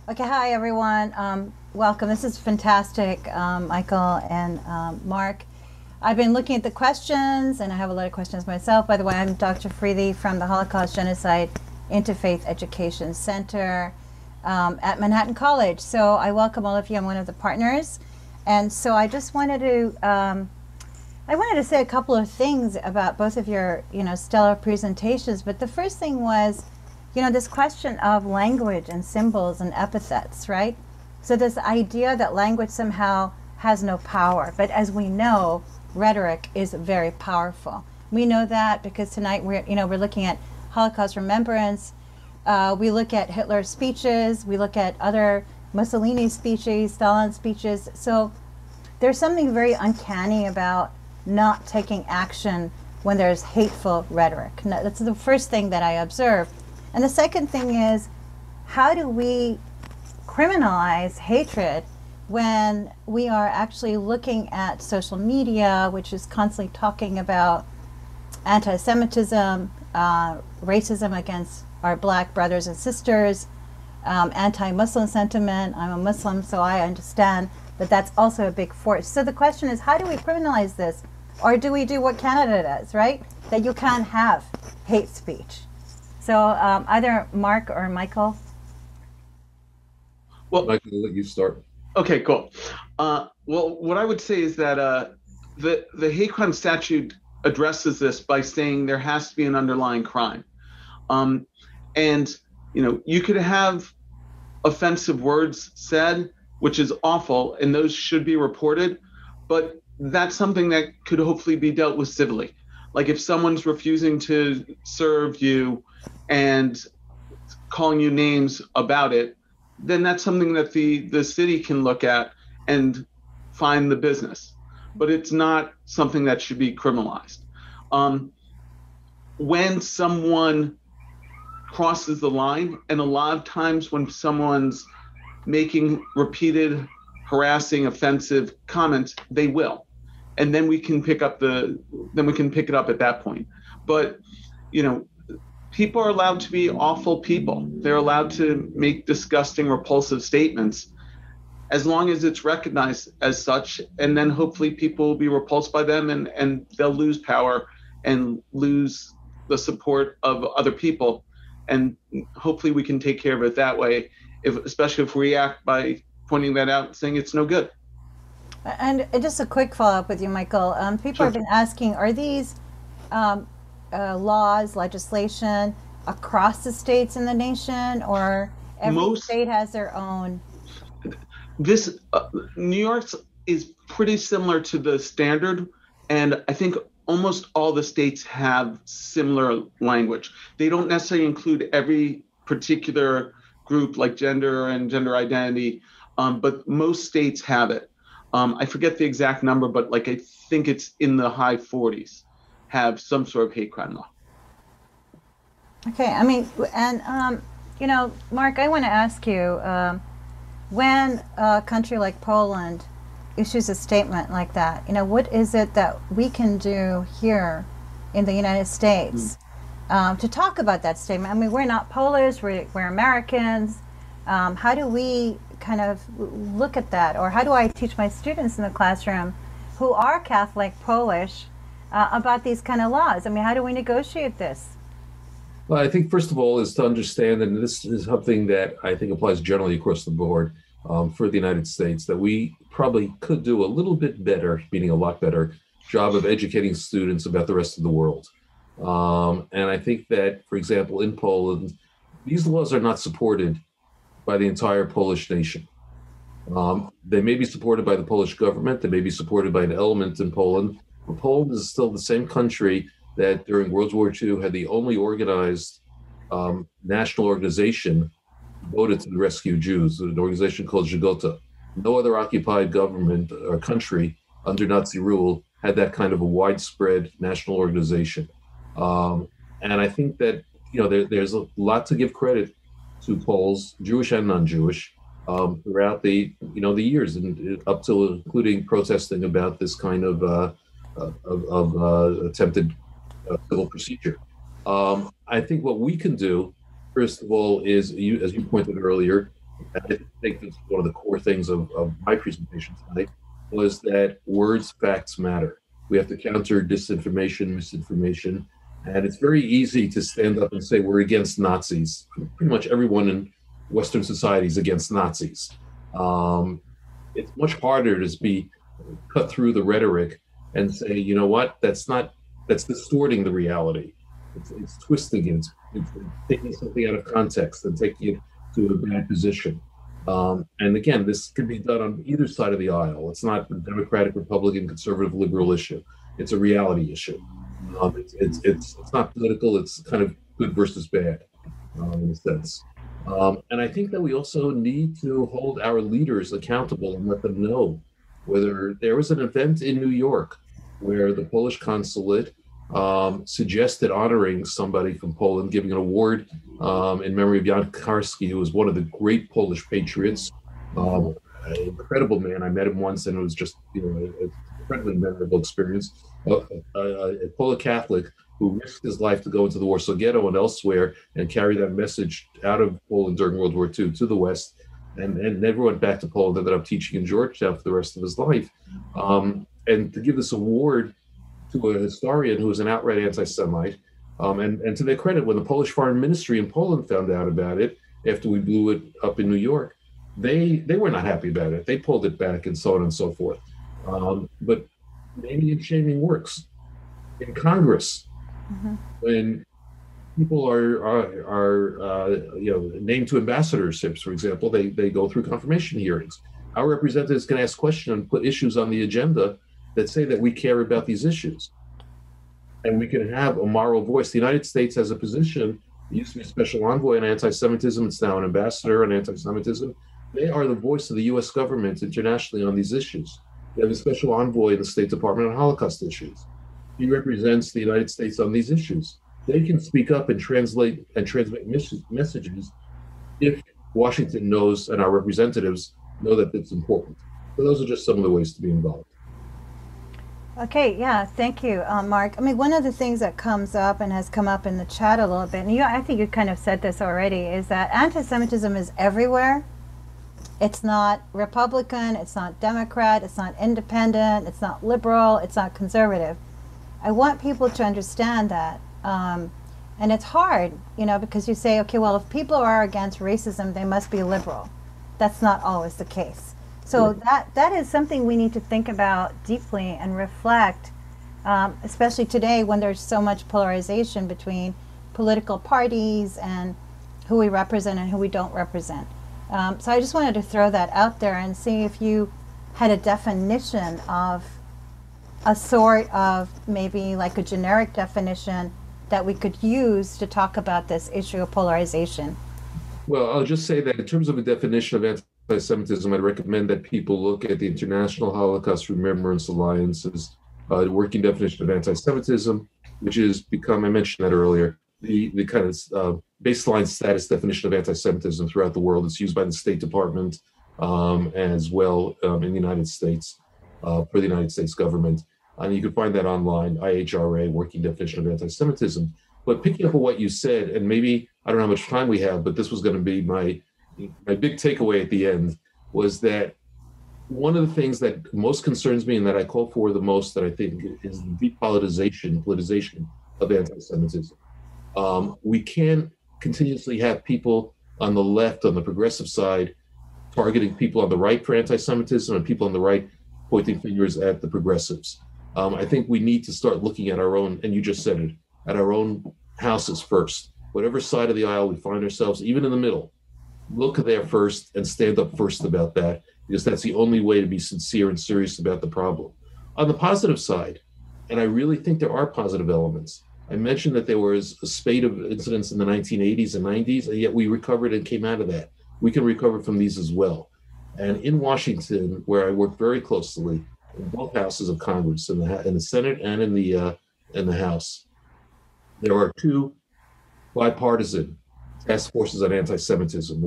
Okay, hi everyone. Welcome. This is fantastic, Michael and Mark. I've been looking at the questions, and I have a lot of questions myself. By the way, I'm Dr. Fredy from the Holocaust Genocide Interfaith Education Center at Manhattan College. So I welcome all of you. I'm one of the partners. And so I just wanted to say a couple of things about both of your, stellar presentations. But the first thing was, this question of language and symbols and epithets, right? So this idea that language somehow has no power. But as we know, rhetoric is very powerful. We know that because tonight we're looking at Holocaust Remembrance. We look at Hitler's speeches. We look at other Mussolini's speeches, Stalin's speeches. So there's something very uncanny about not taking action when there's hateful rhetoric. Now, that's the first thing that I observed. And the second thing is, how do we criminalize hatred when we are actually looking at social media, which is constantly talking about anti-Semitism, racism against our Black brothers and sisters, anti-Muslim sentiment. I'm a Muslim, so I understand that that's also a big force. So the question is, how do we criminalize this? Or do we do what Canada does, right? That you can't have hate speech. So either Mark or Michael. Well, Michael, I'll let you start. Okay, cool. Well, what I would say is that the hate crime statute addresses this by saying there has to be an underlying crime. And you could have offensive words said, which is awful, and those should be reported, but that's something that could hopefully be dealt with civilly. Like if someone's refusing to serve you and calling you names about it, then that's something that the city can look at and find the business. But it's not something that should be criminalized. When someone crosses the line, and a lot of times when someone's making repeated harassing, offensive comments, they will, and then we can pick it up at that point. But people are allowed to be awful people. They're allowed to make disgusting, repulsive statements, as long as it's recognized as such, and then hopefully people will be repulsed by them, and they'll lose power and lose the support of other people. And hopefully we can take care of it that way, especially if we react by pointing that out and saying it's no good. And just a quick follow-up with you, Michael. People Sure. have been asking, are these laws, legislation across the states in the nation, or every state has their own? This New York's is pretty similar to the standard, and I think almost all the states have similar language. They don't necessarily include every particular group like gender and gender identity, but most states have it. I forget the exact number, but I think it's in the high 40s have some sort of hate crime law. Okay, and Mark, I want to ask you, when a country like Poland issues a statement like that, what is it that we can do here in the United States to talk about that statement? We're not Polish, we're Americans, How do we kind of look at that? Or how do I teach my students in the classroom who are Catholic Polish about these kind of laws? I mean, how do we negotiate this? Well, I think first of all is to understand, and this is something that I think applies generally across the board for the United States, that we probably could do a little bit better, meaning a lot better, job of educating students about the rest of the world. And I think that, for example, in Poland, these laws are not supported by the entire Polish nation. They may be supported by the Polish government, they may be supported by an element in Poland, but Poland is still the same country that during World War II had the only organized national organization devoted to the rescued Jews, an organization called Żegota. No other occupied government or country under Nazi rule had that kind of a widespread national organization. And I think that, you know, there's a lot to give credit to Poles, Jewish and non-Jewish, throughout the years, and up to including protesting about this kind of attempted civil procedure. I think what we can do, first of all, is, as you pointed earlier, I think that's one of the core things of my presentation tonight, was that words, facts matter. We have to counter disinformation, misinformation, and it's very easy to stand up and say we're against Nazis. Pretty much everyone in Western society is against Nazis. It's much harder to be cut through the rhetoric and say, you know what, that's distorting the reality. It's twisting it. It's taking something out of context and taking it to a bad position. And again, this can be done on either side of the aisle. It's not a Democratic, Republican, conservative, liberal issue. It's a reality issue. It's not political. It's kind of good versus bad in a sense. And I think that we also need to hold our leaders accountable and let them know whether there was an event in New York where the Polish consulate suggested honoring somebody from Poland, giving an award in memory of Jan Karski, who was one of the great Polish patriots, an incredible man. I met him once, and it was just an incredibly memorable experience. A Polish Catholic who risked his life to go into the Warsaw Ghetto and elsewhere and carry that message out of Poland during World War II to the West, and never went back to Poland, ended up teaching in Georgetown for the rest of his life. And to give this award to a historian who was an outright anti-Semite, and to their credit, when the Polish Foreign Ministry in Poland found out about it after we blew it up in New York, they were not happy about it. They pulled it back and so on and so forth. But naming and shaming works. In Congress, when people are named to ambassadorships, for example, they go through confirmation hearings. Our representatives can ask questions and put issues on the agenda that say that we care about these issues. And we can have a moral voice. The United States has a position. It used to be a special envoy on anti-Semitism. It's now an ambassador on anti-Semitism. They are the voice of the U.S. government internationally on these issues. They have a special envoy in the State Department on Holocaust issues. He represents the United States on these issues. They can speak up and translate and transmit messages if Washington knows and our representatives know that it's important. So those are just some of the ways to be involved. Okay, yeah, thank you, Mark. I mean, one of the things that comes up and has come up in the chat a little bit, and I think you kind of said this already, is that anti-Semitism is everywhere. It's not Republican, it's not Democrat, it's not independent, it's not liberal, it's not conservative. I want people to understand that. And it's hard, because you say, okay, well, if people are against racism, they must be liberal. That's not always the case. So that is something we need to think about deeply and reflect, especially today when there's so much polarization between political parties and who we represent and who we don't represent. So I just wanted to throw that out there and see if you had a definition of a sort of maybe like a generic definition that we could use to talk about this issue of polarization. Well, I'll just say that in terms of a definition of anti-Semitism, I'd recommend that people look at the International Holocaust Remembrance Alliance's working definition of anti-Semitism, which has become, I mentioned that earlier, the kind of baseline status definition of anti-Semitism throughout the world. It's used by the State Department as well in the United States for the United States government. And you can find that online, IHRA, working definition of anti-Semitism. But picking up on what you said, and maybe, I don't know how much time we have, but this was going to be my my big takeaway at the end was that one of the things that most concerns me and that I call for the most, that I think is the politicization of anti-Semitism. We can't continuously have people on the left, on the progressive side, targeting people on the right for anti-Semitism and people on the right pointing fingers at the progressives. I think we need to start looking at our own, and you just said it, at our own houses first. Whatever side of the aisle we find ourselves, even in the middle, look there first and stand up first about that, because that's the only way to be sincere and serious about the problem. On the positive side, and I really think there are positive elements, I mentioned that there was a spate of incidents in the 1980s and 90s, and yet we recovered and came out of that. We can recover from these as well. And in Washington, where I work very closely, in both houses of Congress, in the Senate and in the House, there are two bipartisan task forces on anti-Semitism,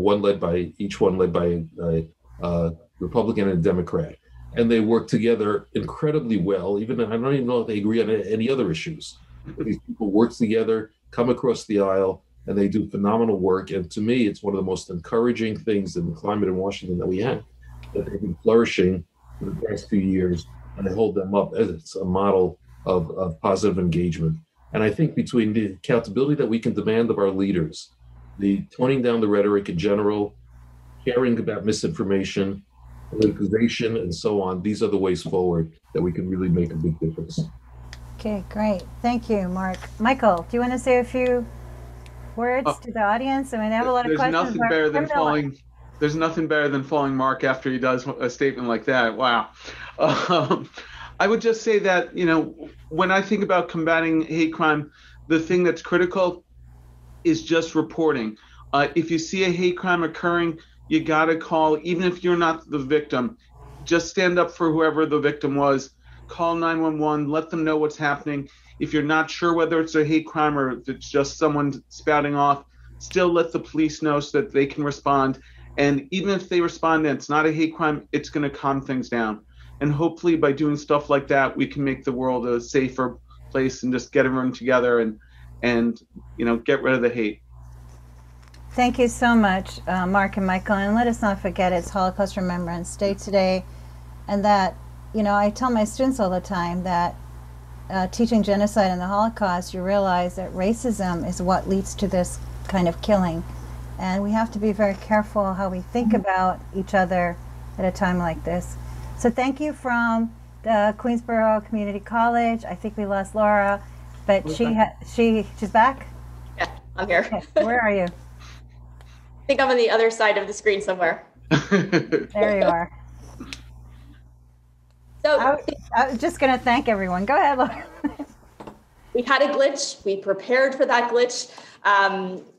each one led by a Republican and a Democrat. And they work together incredibly well. Even I don't even know if they agree on any other issues. These people work together, come across the aisle, and they do phenomenal work. And to me, it's one of the most encouraging things in the climate in Washington that we have, that they've been flourishing for the past few years. And I hold them up as a model of positive engagement. And I think between the accountability that we can demand of our leaders, the toning down the rhetoric in general, caring about misinformation, politicization, and so on, these are the ways forward that we can really make a big difference. Okay, great. Thank you, Mark. Michael, do you want to say a few words to the audience? I mean, I have a lot of questions. There's nothing better than following Mark after he does a statement like that. Wow. I would just say that, when I think about combating hate crime, the thing that's critical is just reporting. If you see a hate crime occurring, you got to call, even if you're not the victim, just stand up for whoever the victim was. Call 911, let them know what's happening. If you're not sure whether it's a hate crime or if it's just someone spouting off, still let the police know so that they can respond. And even if they respond and it's not a hate crime, it's going to calm things down. And hopefully by doing stuff like that, we can make the world a safer place and just get everyone together and get rid of the hate. Thank you so much, Mark and Michael. And let us not forget it's Holocaust Remembrance Day today. And that, I tell my students all the time that teaching genocide and the Holocaust, you realize that racism is what leads to this kind of killing. And we have to be very careful how we think about each other at a time like this. So thank you from the Queensborough Community College. I think we lost Laura, but she's back? Yeah, I'm here. Okay, where are you? I think I'm on the other side of the screen somewhere. There you are. So I was just going to thank everyone. Go ahead, Laura. We had a glitch. We prepared for that glitch.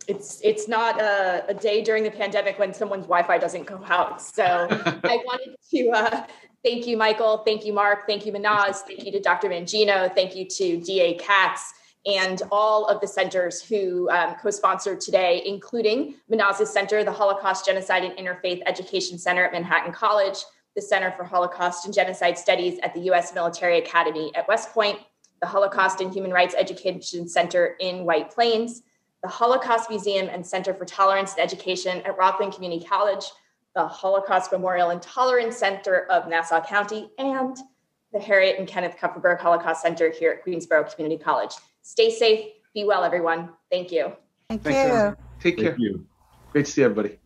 It's not a day during the pandemic when someone's Wi-Fi doesn't go out. So I wanted to thank you, Michael. Thank you, Mark. Thank you, Manaz. Thank you to Dr. Mangino. Thank you to DA Katz and all of the centers who co-sponsored today, including Manaz's center, the Holocaust, Genocide, and Interfaith Education Center at Manhattan College, the Center for Holocaust and Genocide Studies at the U.S. Military Academy at West Point, the Holocaust and Human Rights Education Center in White Plains, the Holocaust Museum and Center for Tolerance and Education at Rockland Community College, the Holocaust Memorial and Tolerance Center of Nassau County, and the Harriet and Kenneth Kupferberg Holocaust Center here at Queensborough Community College. Stay safe. Be well, everyone. Thank you. Thank Thanks, you. everyone. Take care. Thank you. Great to see everybody.